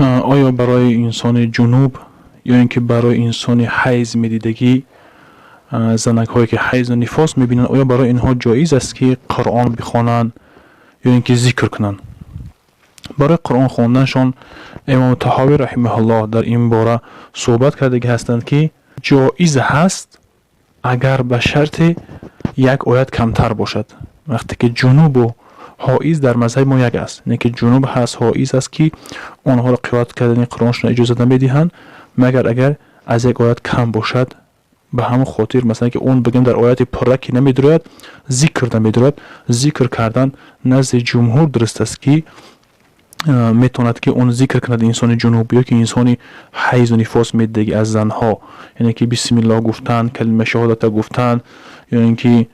آیا برای انسان جنوب یا اینکه برای انسان حیض میدیدگی، زنک هایی که حیض و نفاس میبینن، آیا برای اینها جایز است که قرآن بخوانند یا اینکه ذکر کنند؟ برای قرآن خواندنشان امام طحاوی رحمه الله در این باره صحبت کرده هستند که جایز هست اگر به شرط یک آیت کمتر باشد. وقتی که جنوب و حائز در مذهب ما یک است، نه که جنوب هست حائز است که آنها را قرائت کردن قرآنشون اجازه نمیدهند مگر اگر از یک آیت کم باشد. به همون خاطر مثلا که اون بگیم در آیت پره که نمیدرد ذکر نمیدرد، ذکر کردن نزد جمهور درست است که میتوند که اون ذکر کند انسان جنوب یا که انسانی حیض و نفاس میدهی از زنها، یعنی که بسم الله گفتن، کلمه شهادت گفتن، یا اینکه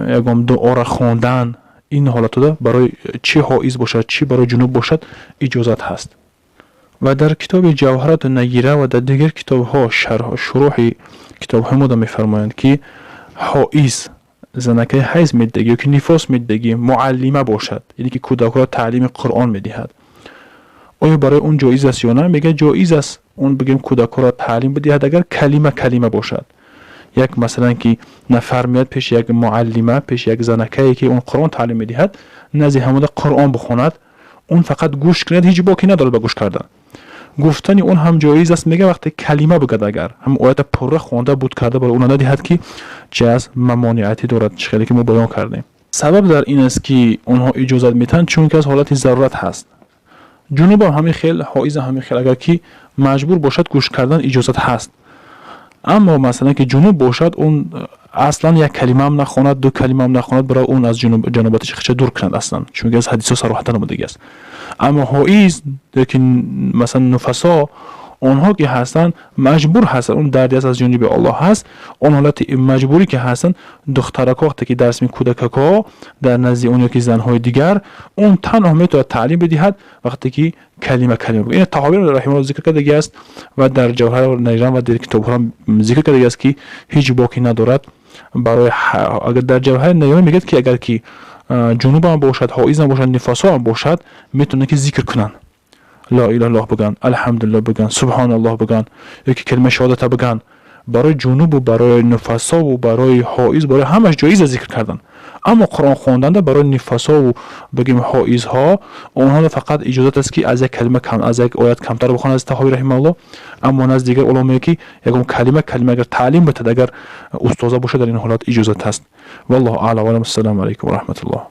یکم دعا را خواندن، این حالت دا برای چه حائض باشد چه برای جنوب باشد اجازت هست. و در کتاب جوهرات نگیره و در دیگر کتاب ها شروح کتاب های ما میفرمایند که حائض زنکه حیض میدهی یا که نفاس میدهی معلمه باشد، یعنی که کودک را تعلیم قرآن میدهد، آیا برای اون جایز است یا نه؟ میگه جایز است اون بگیم کودک را تعلیم بدهد اگر کلمه باشد. یک مثلا که نفر میاد پیش یک معلمه، پیش یک زنکه که اون قرآن تعلیم میدهد، نزد همون قرآن بخواند، اون فقط گوش کند، هیچ باکی نداره به گوش کردن. گفتن اون هم جایز است، میگه وقتی کلمه بگد، اگر هم آیت پره خوانده بود کرده برای اون ندهد که چه از ممانعتی دارد، چخیلی که ما بیان کردیم. سبب در این است که اونها اجازت میتن چون که از حالت ضرورت هست. جنوب هم همین خیل، حائض همین خیل، اگر که مجبور باشد گوش کردن اجازت هست. اما مثلا که جنوب باشد اون اصلا یک کلمه هم نخواند، دو کلمه هم نخواند، برای اون از جنابتش خیلی دور کنند اصلا، چون که از حدیث ها صراحتا آمده است. اما حائض که مثلا نفسا اونها که هستن مجبور هستن، اون دردی از جانب الله هست، اون حالت مجبوری که هستن دخترک وقتی که درس می کودکک در نزد اون یکی زنهای دیگر، اون تنها میتونه تعلیم بدهد وقتی که کلمه بگه. این طحاوی رحمه الله ذکر کرده است و در جوهر نجران و در کتاب ها ذکر کرده است که هیچ باکی ندارد. برای اگر در جوهر نجران میگه که اگر که جنوب هم باشد، حائض هم باشد، نفاس هم باشد، میتونه که ذکر کنن، لا اله الا الله بگن، الحمدلله بگن، سبحان الله بگن، یکی کلمه شهادت بگن. برای جنوب و برای نفسا و برای حائض برای همش جایز ذکر کردن. اما قرآن خواندن برای نفسا و بگیم حائض ها اونها فقط اجازت است که از یک کلمه کم، از یک آیت کمتر بخوانند از طحاوی رحمه الله. اما نزد دیگر علما که یکم کلمه اگر تعلیم بده، اگر استاد باشه، در این حالت اجازت هست. والله اعلم و السلام علیکم و رحمت الله.